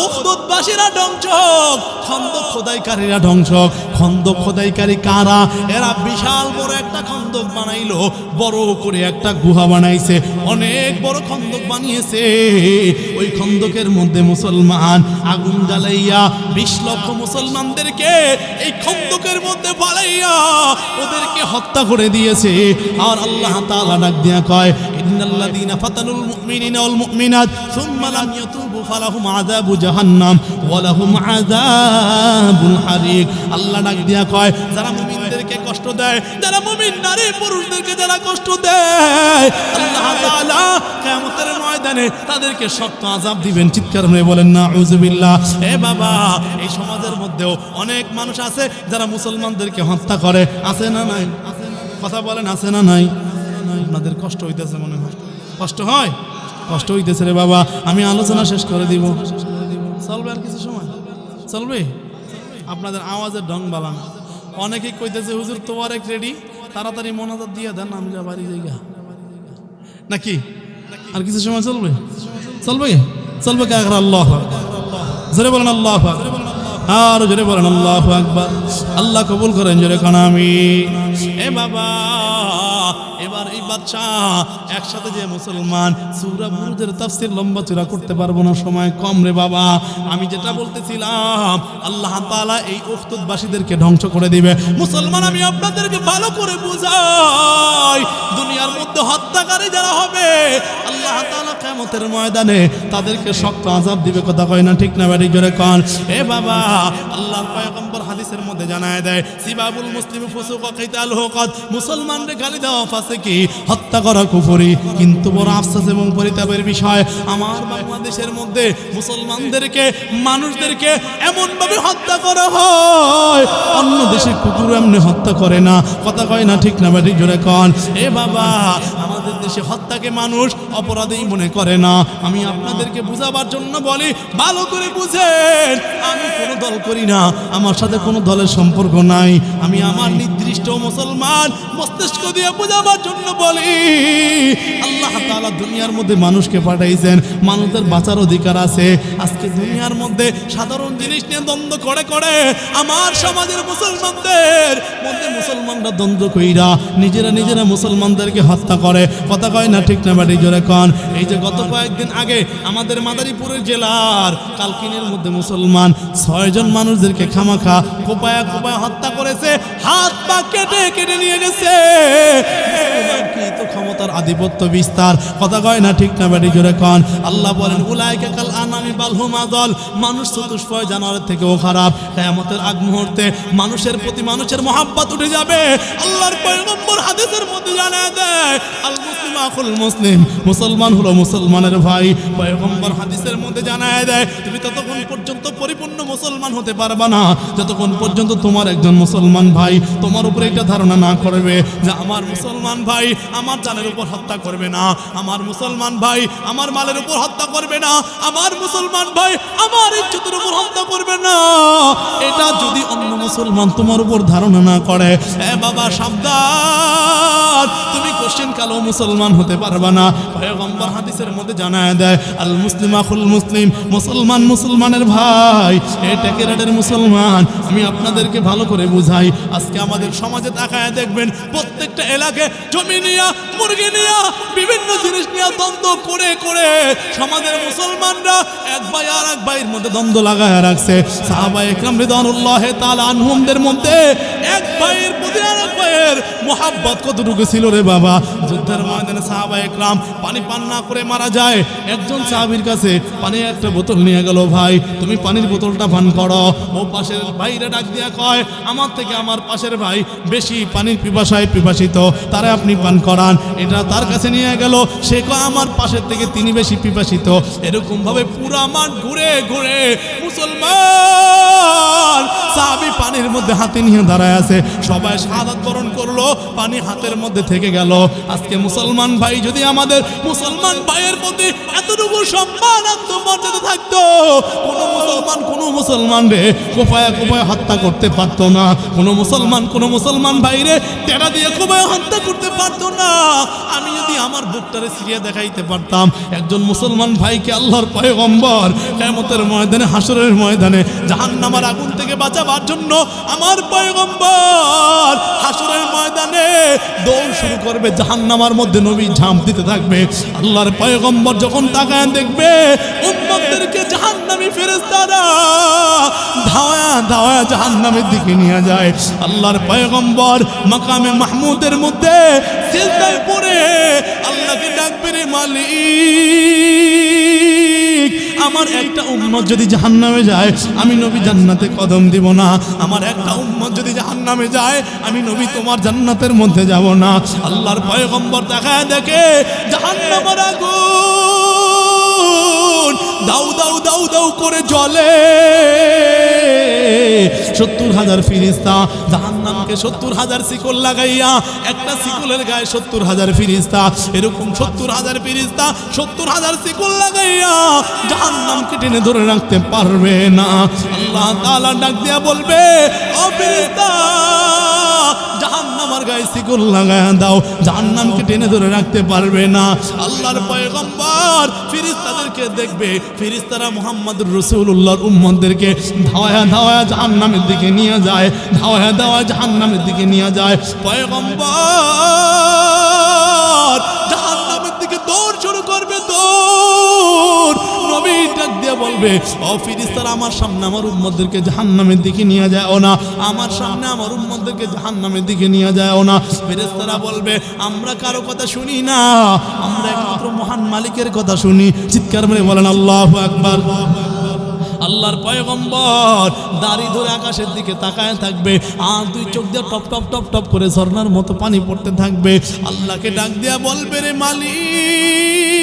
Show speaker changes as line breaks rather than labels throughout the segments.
উখদুদবাসীরা ধ্বংসক, খন্দক খোদাইকারীরা ধ্বংসক। খন্দক খোদাইকারী কারা? এরা বিশাল বড় একটা খন্দক বানাইলো, বড় করে একটা গুহা বানাইছে, অনেক বড় খন্দক বানিয়েছে। ওই খন্দকের মধ্যে মুসলমান আগুন জ্বালাইয়া 20 লক্ষ মুসলমানদেরকে এই খন্দকের মধ্যে ফালাইয়া ওদেরকে হত্যা করে দিয়েছে। আর আল্লাহ তাআলা ডাক দিয়া কয়, ইন্নাল্লাযীনা ফাতানুল মুমিনিনা ওয়াল মুমিনাত সুম্মা লাম ইয়াতুবু ফালাহুম আযাবু জাহান্নাম ওয়া লাহুম আযাবুল হারিক। আল্লাহ ডাক দিয়া কয়, যারা মুমিনদেরকে কষ্ট দেয়, যারা মুমিন নারী পুরুষদেরকে যারা কষ্ট দেয়, আল্লাহ তাআলা কিয়ামতের ময়দানে তাদেরকে শক্ত আযাব দিবেন। চিৎকার করে বলেন নাউযুবিল্লাহ। এ বাবা, এই সমাজের মধ্যেও অনেক মানুষ আছে যারা মুসলমানদেরকে হত্যা করে, আছে না নাই? কথা বলেন, আছে না নাই? আপনাদের কষ্ট হইতেছে মনে হয়? কষ্ট হয়? কষ্ট হইতেছে রে বাবা। আমি আলোচনা শেষ করে দিব। চলবে আর কিছু সময়? চলবে? আপনাদের আওয়াজের ঢং বালান। অনেকেই কইতেছে, হুজুর তোয়ারেক রেডি, তাড়াতাড়ি মোনাজাত দিয়ে দেন, আমি যা বাড়ি যাইগা। নাকি আর কিছু সময় চলবে? চলবে? চলবে কে? আল্লাহ জোরে বলেন আল্লাহ আকবার। আর জোরে বলেন আল্লাহু আকবার। আল্লাহ কবুল করেন জোরে কান আমিন। এ বাবা, এবার এই বাদশা একসাথে যে মুসলমান, সূরা বুরুজের তাফসীর লম্বা চূড়া করতে পারবো না, সময় কম রে বাবা। আমি যেটা বলতেছিলাম, আল্লাহ তাআলা এই উখদুদবাসীদেরকে ধ্বংস করে দিবে। মুসলমান, আমি আপনাদেরকে ভালো করে বুঝাই, দুনিয়ার মধ্যে হত্যাকারী যারা হবে, আল্লাহ তাআলা কিয়ামতের ময়দানে তাদেরকে শক্ত আযাব দিবে। কথা কয় না ঠিক না? বাড়ি জোরে কান। এ বাবা, আল্লাহর পয়গম্বর হাদিসের মধ্যে জানায় দেয়, সিবাবুল মুসলিমু ফুসুক ওয়া কিতালুহু কাদ, মুসলমানদের গালি দেওয়া ফাসিকি, হত্যা করা কুফরি। কিন্তু বড় আফসোস এবং পরিতাপের বিষয়, আমার বাংলাদেশের মধ্যে মুসলমানদেরকে, মানুষদেরকে এমন ভাবে হত্যা করা হয়, অন্য দেশে কুকুর এমনি হত্যা করে না। কথা কয় না ঠিক না? বাড়ি জোরে কান। এ বাবা, আমাদের দেশে হত্যাকে মানুষ অপরাধী মনে করে না। আমি আপনাদেরকে বুঝাবার জন্য বলি, ভালো করে বুঝেন। আমি কোনো দল করি না, আমার সাথে কোনো দলের সম্পর্ক নাই। আমি আমার নির্দিষ্ট মুসলমান মস্তিষ্ক দিয়ে বুঝাবার জন্য বলি, আল্লাহ তাআলা দুনিয়ার মধ্যে মানুষকে পাঠাইছেন, মানুষের বাঁচার অধিকার আছে। আজকে দুনিয়ার মধ্যে সাধারণ জিনিস নিয়ে দ্বন্দ্ব করে করে আমার সমাজের মুসলমানদের মধ্যে মুসলমানরা দ্বন্দ্ব কইরা নিজেরা মুসলমানদেরকে হত্যা করে। কথা কয় না ঠিক না? বাড়ি জোরে কন। এই যে গত কয়েকদিন আগে আমাদের মাদারীপুরের জেলার কালকিনির মধ্যে মুসলমান 6 জন মানুষদেরকে খামাখা কোপায়া হত্যা করেছে, হাত পা কেটে নিয়ে গেছে। কি তো ক্ষমতার আধিপত্য বিস্তার। কথা কয় না ঠিক না? বাড়ি জোরে কন। আল্লাহ বলেন, উলাইকা কাল আনামি বাল হুম আযাল, মানুষ চতুষ্পয় জানোয়ারের থেকেও খারাপ। কিয়ামতের আগ মুহূর্তে মানুষের প্রতি মানুষের মহব্বত উঠে যাবে। আল্লাহর পয়গম্বর হাদিসের মধ্যে জানায় দেয়, আল মুসলিম আখুল মুসলিম, মুসলমান হলো মুসলমানের ভাই। পয়গম্বর হাদিসের মধ্যে জানায় দেয়, তুমি ততক্ষণ পর্যন্ত পরিপূর্ণ মুসলমান হতে পারবা না যতক্ষণ পর্যন্ত তোমার একজন মুসলমান ভাই তোমার উপরে একটা ধারণা না করবে যে আমার মুসলমান ভাই আমার জানের উপর হত্যা করবে না, আমার মুসলমান ভাই আমার মালের উপর হত্যা করবে না, আমার মুসলমান ভাই আমার ইজ্জতের উপর হত্যা করবে না। এটা যদি অন্য মুসলমান তোমার উপর ধারণা না করে, এ বাবা সাবধান, তুমি কোশ্চেন কালো মুসলমান হতে পারবা না। পয়গম্বর হাদিসের মধ্যে জানায় দেয়, আল মুসলিম আখুল মুসলিম, মুসলমান মুসলমানের ভাই। এটা কেরাটের মুসলমান। আমি আপনাদেরকে ভালো করে বুঝাই, আজকে আমাদের সমাজে তাকায় দেখবেন, প্রত্যেকটা এলাকায় জমি নিয়া, মুরগি নিয়া, বিভিন্ন জিনিস নিয়ে দ্বন্দ্ব করে করে সমাজের মুসলমানরা এক ভাই আর এক ভাইয়ের মধ্যে দ্বন্দ্ব লাগায় রাখছে। সাহাবায়ে ইকরাম রিদওয়ানুল্লাহি তাআলা আনহুমদের মধ্যে এক ভাইয়ের প্রতি আর এক ভাইয়ের মোহাব্বত কতটুকু ছিল রে বাবা। যুদ্ধের ময়দানে সাহাবায়ে ইকরাম পানি পান না করে মারা যায়। একজন সাহাবীর কাছে পানির একটা বোতল নিয়ে গেল, ভাই তুমি পানির বোতলটা পান করো। ও পাশের ভাইরা ডাক দিয়া কয়, আমার থেকে আমার পাশের ভাই বেশি পানির পিপাসায় পিপাসিত, তারে আপনি পান করান। এটা তার কাছে নিয়ে গেল, সে কয় আমার পাশের থেকে তিনি বেশি পিপাসিত। এরকম ভাবে পুরা মাঠ ঘুরে ঘুরে মুসলমান সাহাবী পানির মধ্যে হাতে নিয়ে দাঁড়ায় আছে। সবাই শাহাদাত বরণ করলো, পানি হাতের মধ্যে থেকে গেল। আজকে মুসলমান ভাই যদি আমাদের মুসলমান ভাইয়ের প্রতি এতটুকু সম্মান আত্মমর্যাদা থাকতো, কোন মুসলমান কোন মুসলমান রে কোপায়া কোপায়া হত্যা করতে পারতো না, কোনো মুসলমান ভাইরে টেরা দিয়ে কোপায়া হত্যা করতে পারতো না। আমি যদি আমার বুকটারে সিরিয়া দেখাইতে পারতাম, একজন মুসলমান ভাইকে আল্লাহর পয়গম্বর কিয়ামতের ময়দানে, হাসরের ময়দানে জাহান্নামের আগুন থেকে বাঁচাবার জন্য আমার পয়গম্বর হাসরের ময়দানে দৌড় শুরু করবে, জাহান্নামের মধ্যে নবী ঝাঁপ দিতে থাকবে। আল্লাহর পয়গম্বর যখন তাকায় দেখবে উম্মতদেরকে জাহান্নামী ফেরেশতারা ধাওয়া ধাওয়া জাহান্নামের দিকে নিয়ে যায়। আল্লাহর পয়গম্বর মাকামে মাহমুদের মধ্যে সিজদায় পড়ে আল্লাহকে ডাকবে, রে মালিক, আমার একটা উম্মত যদি জাহান্নামে যায় আমি নবী জান্নাতে কদম দিব না। আমার একটা উম্মত যদি জাহান্নামে যায় আমি নবী তোমার জান্নাতের মধ্যে যাব না। আল্লাহর পয়গম্বর তাকায় দেখে জাহান্নামের আগুন দাউ দাউ দাউ দাউ করে জ্বলে। 70,000 ফেরেশতা জাহান্নামকে 70,000 শিকল লাগাইয়া, একটা শিকলের গায়ে 70,000 ফেরেশতা, এরকম 70,000 ফেরেশতা 70,000 শিকল লাগাইয়া জাহান্নামকে টেনে ধরে রাখতে পারবে না। আল্লাহ তাআলা ডাক দিয়া বলবে, ও ফেরেশতা জাহান্নামের গায়ে শিকল লাগায়া দাও, জাহান্নামকে টেনে ধরে রাখতে পারবে না। আল্লাহর পয়গম্বর ফেরেশতাদেরকে দেখবে, ফেরেশতারা মুহাম্মদুর রাসূলুল্লাহর উম্মতদেরকে ধাওয়া ধাওয়া জাহান্নামের দিকে নিয়ে যায়, ধাওয়া ধাওয়া জাহান্নামের দিকে নিয়ে যায়। পয়গম্বর জাহান্নামের দিকে দৌড় শুরু করবে, দৌড়। নবী ডাক দিয়ে বলবে, ও ফেরেশতারা আমার সামনে আমার উম্মতদেরকে জাহান্নামের দিকে নিয়ে যাও না, আমার সামনে আমার উম্মতদেরকে জাহান্নামের দিকে নিয়ে যাও না। ফেরেশতারা বলবে, আমরা কারো কথা শুনি না, আমরা একমাত্র মহান মালিকের কথা শুনি। চিৎকার মেরে বলেন আল্লাহু আকবার। আল্লাহর পয়গম্বর দাড়ি ধরে আকাশের দিকে তাকায় থাকবে, আর দুই চোখ দিয়ে টপ টপ টপ টপ করে ঝর্ণার মতো পানি পড়তে থাকবে। আল্লাহকে ডাক দিয়া বলবে, রে মালিক,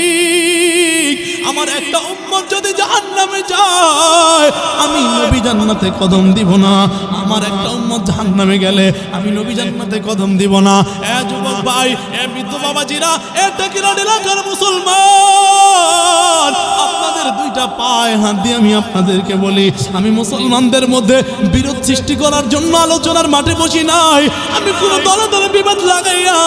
আমার একটা উম্মত যদি জাহান্নামে যায় আমি নবী জান্নাতে কদম দিব না। আমার একটা উম্মত জাহান্নামে গেলে আমি নবী জান্নাতে কদম দিব না। এ যুবক ভাই, এ বৃদ্ধ বাবাজিরা, এ টাকিরান এলাকার মুসলমান, আপনাদের দুইটা পায়ে হাত দিয়ে আমি আপনাদেরকে বলি, আমি মুসলমানদের মধ্যে বিরোধ সৃষ্টি করার জন্য আলোচনার মাঠে বসি নাই। আমি কোনো দলে দলে বিবাদ লাগাইয়া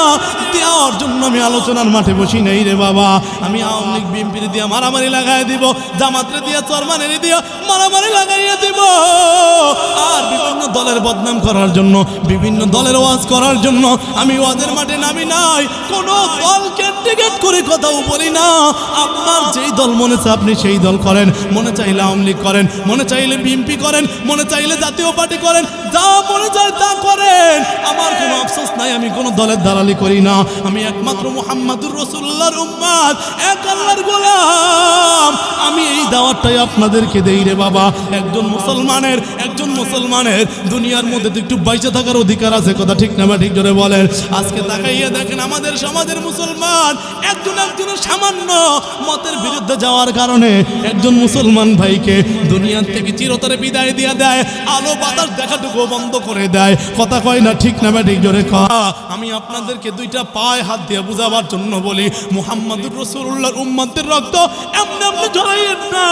দেওয়ার জন্য আমি আলোচনার মাঠে বসি নাই রে বাবা। আমি আওয়ামী লীগ বিএনপির দিয়ে মারামারি লাগাই দিব, জামাতের দিয়ে চরমানের দিয়ে মারামারি লাগাইয়া দিব, আর বিভিন্ন দলের বদনাম করার জন্য, বিভিন্ন দলের ওয়াজ করার জন্য আমি ওয়াজের মাঠে নামি নাই। কোনো দলকে টিকেট করে কথাও বলি না। আপনার যেই দল মনে চায় আপনি সেই দল করেন, মনে চাইলে আওয়ামী লীগ করেন, মনে চাইলে বিএনপি করেন, মনে চাইলে জাতীয় পার্টি করেন, যা মনে চায় তা করেন। আমার কোনো আফসোস নাই, আমি কোনো দলের দালালি করি না। আমি একমাত্র মুহাম্মদুর রাসূলুল্লাহর উম্মত, এক আল্লাহর গোলাম। আমি এই দাওয়াতটাই আপনাদেরকে দেই রে বাবা। একজন মুসলমানের দুনিয়ার মধ্যে তো একটু বাইচে থাকার অধিকার আছে, কথা ঠিক না বা ঠিক জোরে বলেন। আজকে তাকাইয়া দেখেন আমাদের সমাজের মুসলমান একজনের সামান্য মতের বিরুদ্ধে যাওয়ার কারণে একজন মুসলমান ভাইকে দুনিয়ার থেকে চিরতরে বিদায় দিয়ে দেয়, আলো বাতাস দেখাটুকু বন্ধ করে দেয়। কথা কয় না ঠিক না বা ঠিক জোরে কয়। আমি আপনাদেরকে দুইটা পায়ে হাত দিয়ে বুঝাবার জন্য বলি, মুহাম্মদুর রাসূলুল্লাহর উম্মতের রক্ত এমনি এমনি ঝরাইয়েন না।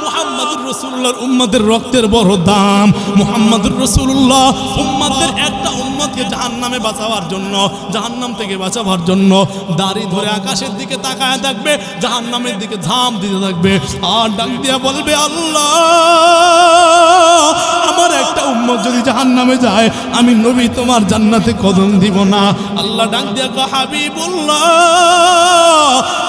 মুহাম্মদুর রাসূলুল্লাহর উম্মতের রক্তের বড় দাম। মুহাম্মদুর রাসূলুল্লাহ উম্মতের একটা উম্মতকে জাহান্নামে বাঁচাবার জন্য, জাহান্নাম থেকে বাঁচাবার জন্য দাড়ি ধরে আকাশের দিকে তাকায় থাকবে, জাহান্নামের দিকে ঝাঁপ দিতে থাকবে, আর ডাক দিয়া বলবে, আল্লাহ, আমার একটা উম্মত যদি জাহান্নামে যায় আমি নবী তোমার জান্নাতে কদম দিব না। আল্লাহ ডাক দিয়া কয়, হাবিবুল্লাহ,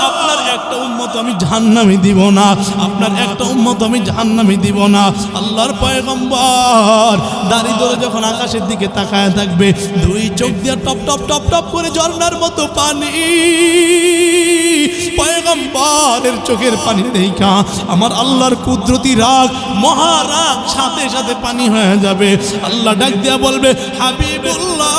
আপনার একটা উম্মত আমি জাহান্নামে দিব না, আপনার একটা উম্মত আমি জাহান্নামে দিব না। আল্লাহর পয়গম্বর দাড়ি ধরে যখন আকাশের দিকে তাকায় থাকবে, দুই চোখ দিয়ে টপ টপ টপ টপ করে ঝর্ণার মতো পানি, পয়গম্বরের চোখের পানি দেখা আমার আল্লাহর কুদরতি রাগ, মহারাগ সাথে সাথে পানি হয়ে যাবে। আল্লাহ ডাক দিয়া বলবে, হাবিবুল্লাহ,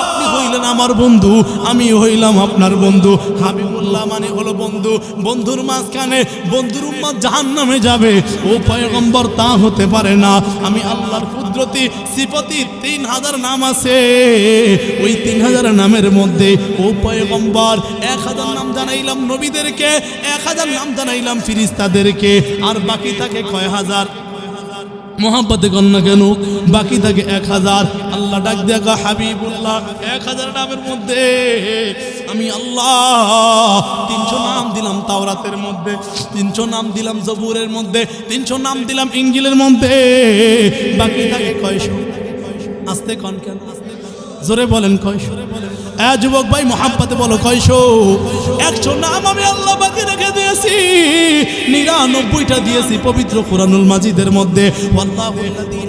আপনি হইলেন হইলেন আমার বন্ধু, আমি হইলাম আপনার বন্ধু। হাবিবুল্লাহ মানে হলো বন্ধু। বন্ধুর মাঝখানে বন্ধুর উম্মত জাহান্নামে যাবে, ও পয়গম্বর তা হতে পারে না। আমি আল্লাহর কুদরতি সিফতি 3000 নাম আছে, ওই 3000 নামের মধ্যে ও পয়গম্বর 1000 নাম জানাইলাম নবীদেরকে, 1000 নাম জানাইলাম ফেরেশতাদেরকে, আর বাকি থাকে কয় হাজার? মোহাম্মতে কন্যা কেন বাকি থাকে 1000। আল্লাহ ডাক দেখা হাবিবুল্লাহ 1000 নামের মধ্যে আমি আল্লাহ 300 নাম দিলাম তাওরাতের মধ্যে, 300 নাম দিলাম জবুরের মধ্যে, 300 নাম দিলাম ইঞ্জিলের মধ্যে, বাকি থাকে কয়শো? আস্তে কন কেন, জোরে বলেন কয়শো? যুবক ভাই মোহাম্মতে বলো কয়শো? 100 নাম আমি আল্লাহ বাকি রেখে দিয়েছি, 99টা দিয়েছি পবিত্র কুরআনুল মাজিদের মধ্যে। ওয়াল্লাহু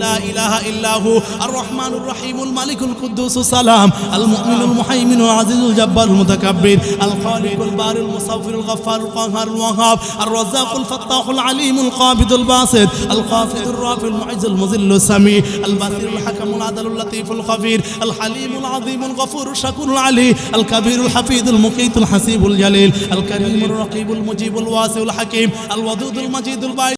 লা ইলাহা ইল্লাহু আর রহমানুর রহিমুল মালিকুল কুদ্দুসুস সালাম আল মুমিনুল মুহাইমিনুল আজিজুল জাব্বারুল মুতাকাব্বির আল খালিকুল বারিল মুসাফফিরুল গফফারুল কাহ্হারুল ওয়াহাব আর রাজ্জাকুল ফাত্তাহুল আলিমুল কাবিদুল বাসিত আল খাফিদুর রাফিউল মুইজ্জুল মুযিল্লুস সামি আল বাসিরুল হাকামুল আদালুল লতীফুল খবীর আল হালিমুল আযীমুল গফুরুশ শাকুরুল علي الكبير الحفيظ المقيت الحسيب الجليل الكريم الرقيب المجيب الواسع الحكيم الودود المجيد الباعث